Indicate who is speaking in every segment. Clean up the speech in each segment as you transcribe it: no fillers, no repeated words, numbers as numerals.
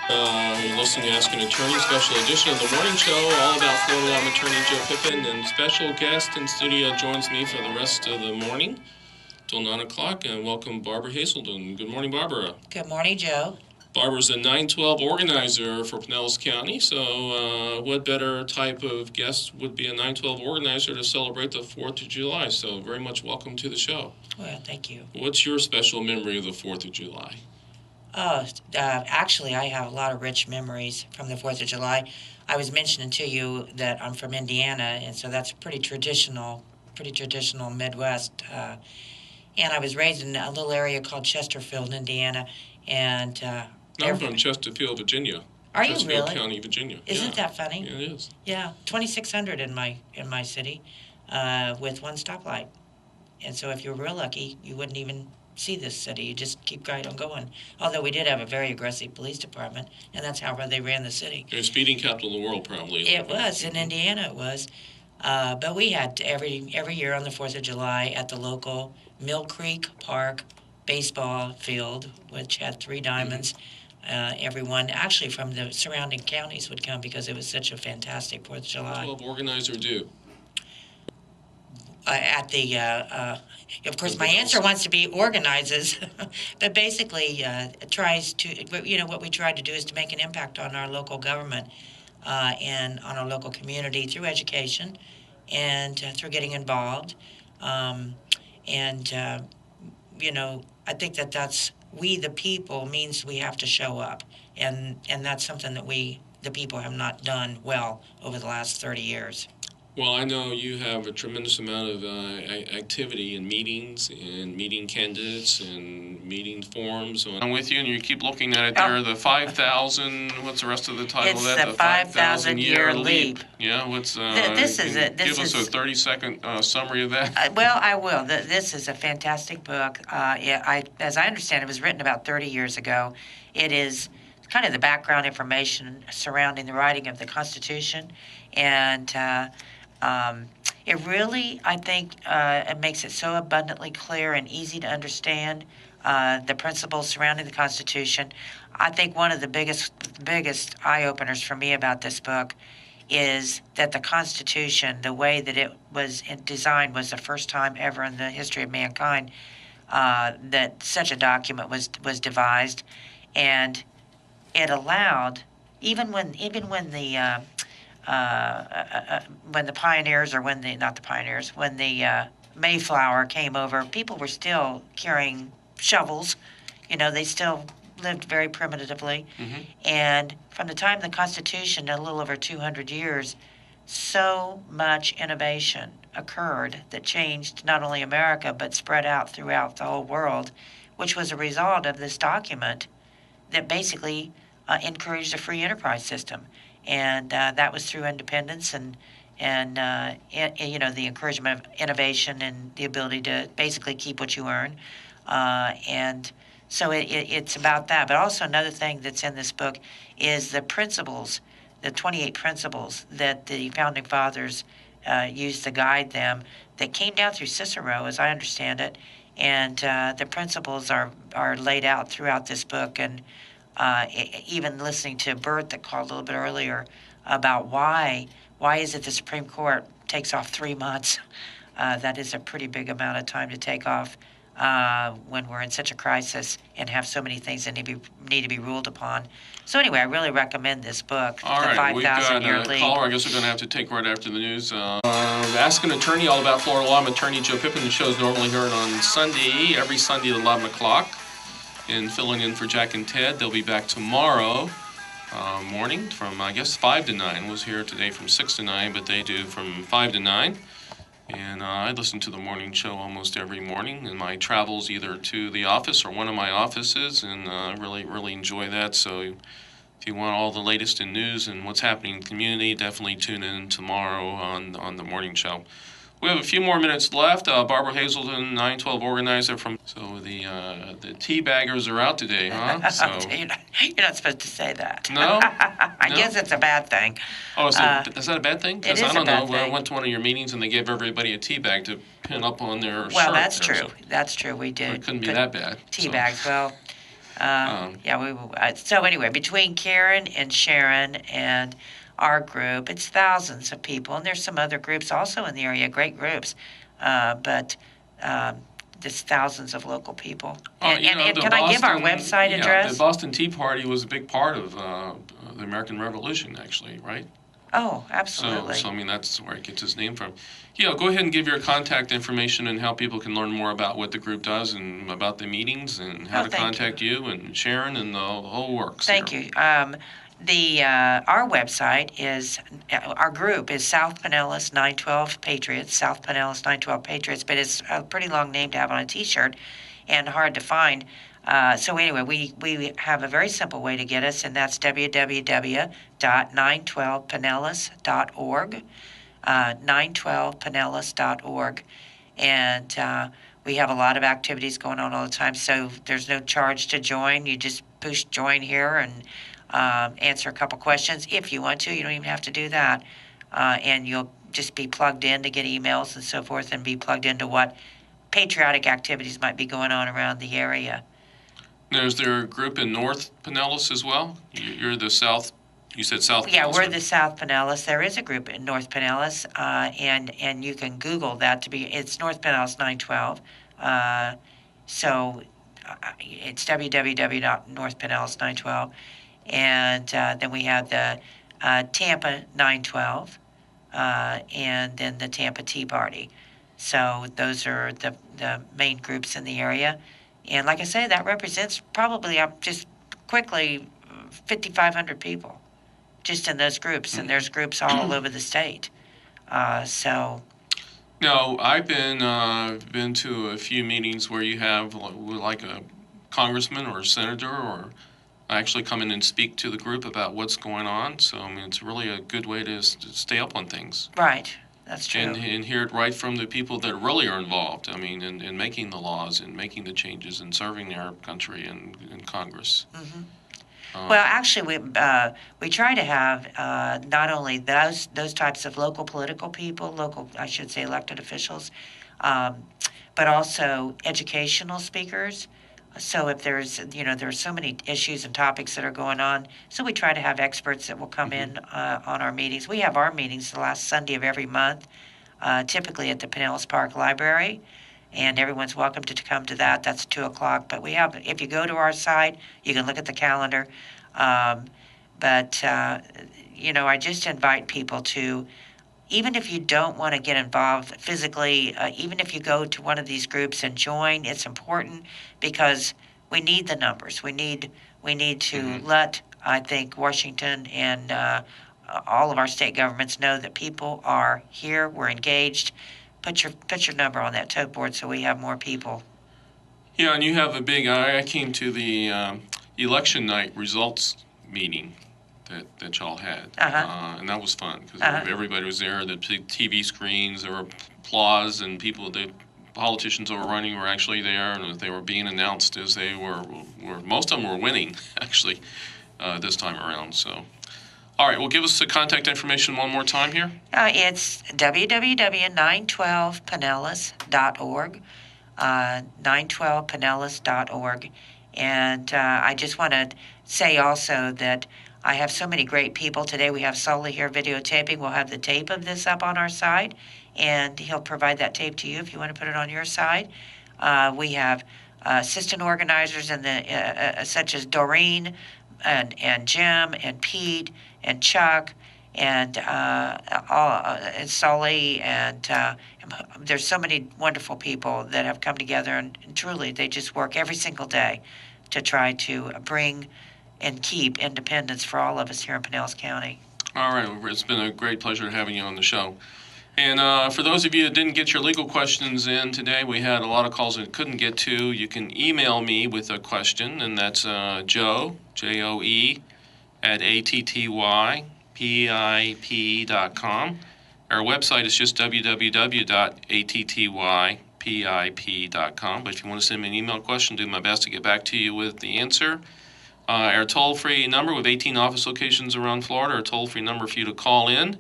Speaker 1: You're listening to Ask an Attorney, special edition of the morning show, all about Florida law attorney Joe Pippen, and special guest in studio joins me for the rest of the morning till 9 o'clock, and welcome Barbara Haselden. Good morning, Barbara.
Speaker 2: Good morning, Joe.
Speaker 1: Barbara's a 912 organizer for Pinellas County, so what better type of guest would be a 912 organizer to celebrate the 4th of July? So very much welcome to the show.
Speaker 2: Well, thank you.
Speaker 1: What's your special memory of the 4th of July?
Speaker 2: Actually, I have a lot of rich memories from the 4th of July. I was mentioning to you that I'm from Indiana, and so that's pretty traditional Midwest. And I was raised in a little area called Chesterfield, Indiana, and
Speaker 1: I'm from Chesterfield, Virginia.
Speaker 2: Are you
Speaker 1: Chesterfield
Speaker 2: really?
Speaker 1: County, Virginia.
Speaker 2: Isn't that funny?
Speaker 1: Yeah, it is.
Speaker 2: Yeah, 2,600 in my city, with one stoplight. And so if you were real lucky, you wouldn't even see this city. You just keep right on going. Although we did have a very aggressive police department, and that's how they ran the city.
Speaker 1: The speeding capital of the world, probably.
Speaker 2: It was. In Indiana, it was. But we had every year on the 4th of July at the local Mill Creek Park baseball field, which had 3 diamonds. Everyone, actually from the surrounding counties, would come because it was such a fantastic 4th of July.
Speaker 1: 12 organizer do.
Speaker 2: Of course, my answer wants to be organizes, but basically tries to, what we tried to do is to make an impact on our local government and on our local community through education and through getting involved. I think that's we the people means we have to show up, and that's something that we the people have not done well over the last 30 years.
Speaker 1: Well, I know you have a tremendous amount of activity in meetings and meeting candidates and meeting forums. I'm with you, and you keep looking at it there. The 5,000. What's the rest of the title
Speaker 2: It's
Speaker 1: of that?
Speaker 2: The 5,000-year leap.
Speaker 1: Yeah. What's
Speaker 2: this is it.
Speaker 1: Give us a 30-second summary of that.
Speaker 2: Well, I will. This is a fantastic book. As I understand, it was written about 30 years ago. It is kind of the background information surrounding the writing of the Constitution, and it really, I think, it makes it so abundantly clear and easy to understand the principles surrounding the Constitution. I think one of the biggest eye-openers for me about this book is that the Constitution, the way that it was designed, was the first time ever in the history of mankind that such a document was devised, and it allowed even when the pioneers, or when the Mayflower came over, people were still carrying shovels. They still lived very primitively.
Speaker 1: Mm-hmm.
Speaker 2: And from the time of the Constitution, a little over 200 years, so much innovation occurred that changed not only America, but spread out throughout the whole world, which was a result of this document that basically encouraged a free enterprise system. And that was through independence and the encouragement of innovation and the ability to basically keep what you earn. And so it's about that. But also another thing that's in this book is the principles, the 28 principles that the Founding Fathers used to guide them, that came down through Cicero, as I understand it. And the principles are laid out throughout this book. And even listening to Bert that called a little bit earlier about why is it the Supreme Court takes off 3 months. That is a pretty big amount of time to take off when we're in such a crisis and have so many things that need to be ruled upon. So anyway, I really recommend this book,
Speaker 1: All
Speaker 2: The
Speaker 1: right,
Speaker 2: 5,000-Year
Speaker 1: we've got
Speaker 2: Leap.
Speaker 1: a caller I guess we're going to have to take right after the news. Ask an Attorney, all about Florida law. I'm attorney Joe Pippen. The show is normally heard on Sunday, every Sunday at 11 o'clock. And filling in for Jack and Ted. They'll be back tomorrow morning from, I guess, 5 to 9. Was here today from 6 to 9, but they do from 5 to 9. And I listen to the morning show almost every morning in my travels, either to the office or one of my offices, and I really enjoy that. So if you want all the latest in news and what's happening in the community, definitely tune in tomorrow on the morning show. We have a few more minutes left. Barbara Haselden, 912 organizer from. So the tea baggers are out today, huh? So
Speaker 2: You're not supposed to say that.
Speaker 1: No?
Speaker 2: I guess it's a bad thing.
Speaker 1: Oh, is that a bad thing?
Speaker 2: It is
Speaker 1: I don't
Speaker 2: a bad
Speaker 1: know.
Speaker 2: thing.
Speaker 1: I went to one of your meetings and they gave everybody a tea bag to pin up on their shirt.
Speaker 2: Well, that's
Speaker 1: there,
Speaker 2: true.
Speaker 1: so
Speaker 2: That's true. We did.
Speaker 1: it couldn't be
Speaker 2: put
Speaker 1: that bad.
Speaker 2: Tea
Speaker 1: So.
Speaker 2: bags. Well, So anyway, between Karen and Sharon and our group, it's thousands of people, and there's some other groups also in the area, great groups, but there's thousands of local people. And can I give our website address?
Speaker 1: The Boston Tea Party was a big part of the American Revolution, actually, right?
Speaker 2: Oh, absolutely.
Speaker 1: So I mean, that's where it gets its name from. Yeah, go ahead and give your contact information and how people can learn more about what the group does and about the meetings and how to contact you and Sharon and the whole works.
Speaker 2: Thank you. Our website is, our group is South Pinellas 912 Patriots, South Pinellas 912 Patriots, but it's a pretty long name to have on a T-shirt and hard to find. So anyway, we have a very simple way to get us, and that's www.912pinellas.org, 912pinellas.org. And we have a lot of activities going on all the time, so there's no charge to join. You just push join here and answer a couple questions if you want to. You don't even have to do that. And you'll just be plugged in to get emails and so forth and be plugged into what patriotic activities might be going on around the area.
Speaker 1: Now, is there a group in North Pinellas as well? You're the South, you said South Pinellas.
Speaker 2: Yeah, we're the South Pinellas. There is a group in North Pinellas, and you can Google that it's North Pinellas 912. So it's www.northpinellas912. And then we have the Tampa 912, and then the Tampa Tea Party. So those are the main groups in the area. And like I say, that represents probably, just quickly, 5,500 people just in those groups. And there's groups all over the state. So.
Speaker 1: No, I've been to a few meetings where you have like a congressman or a senator or actually come in and speak to the group about what's going on. So, I mean, it's really a good way to stay up on things.
Speaker 2: Right. That's true.
Speaker 1: And hear it right from the people that really are involved, I mean, in making the laws and making the changes and serving our country and in Congress.
Speaker 2: Mm-hmm. Well, actually, we try to have not only those types of local political people, I should say elected officials, but also educational speakers. So if there's so many issues and topics that are going on, so we try to have experts that will come in on our meetings. We have our meetings the last Sunday of every month, typically at the Pinellas Park Library, and everyone's welcome to come to that. That's 2:00. But if you go to our site, you can look at the calendar. I just invite people to, even if you don't want to get involved physically, even if you go to one of these groups and join, it's important because we need the numbers. We need to let, I think, Washington and all of our state governments know that people are here, we're engaged. Put your number on that tote board so we have more people.
Speaker 1: Yeah, and you have a big, I came to the election night results meeting that y'all had. And that was fun because everybody was there. The TV screens, there were applause, and the politicians that were running were actually there, and they were being announced as they were most of them were winning actually this time around. So, all right, well, give us the contact information one more time here.
Speaker 2: It's www.912pinellas.org, 912pinellas.org, and I just want to say also that I have so many great people. Today we have Sully here videotaping. We'll have the tape of this up on our site, and he'll provide that tape to you if you want to put it on your side. We have assistant organizers such as Doreen and Jim and Pete and Chuck and Sully, and there's so many wonderful people that have come together, and truly they just work every single day to try to bring and keep independence for all of us here in Pinellas County.
Speaker 1: All right, it's been a great pleasure having you on the show. And for those of you that didn't get your legal questions in today, we had a lot of calls that couldn't get to. You can email me with a question, and that's Joe, Joe, at attypip.com. Our website is just www.attypip.com. But if you want to send me an email question, do my best to get back to you with the answer. Our toll-free number with 18 office locations around Florida, our toll-free number for you to call in.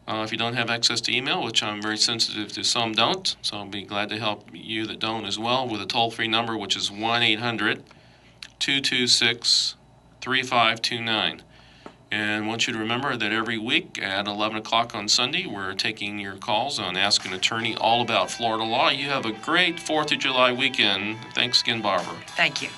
Speaker 1: If you don't have access to email, which I'm very sensitive to, some don't, so I'll be glad to help you that don't as well, with a toll-free number, which is 226-3529. And I want you to remember that every week at 11 o'clock on Sunday, we're taking your calls on Ask an Attorney all about Florida law. You have a great 4th of July weekend. Thanks again, Barbara.
Speaker 2: Thank you.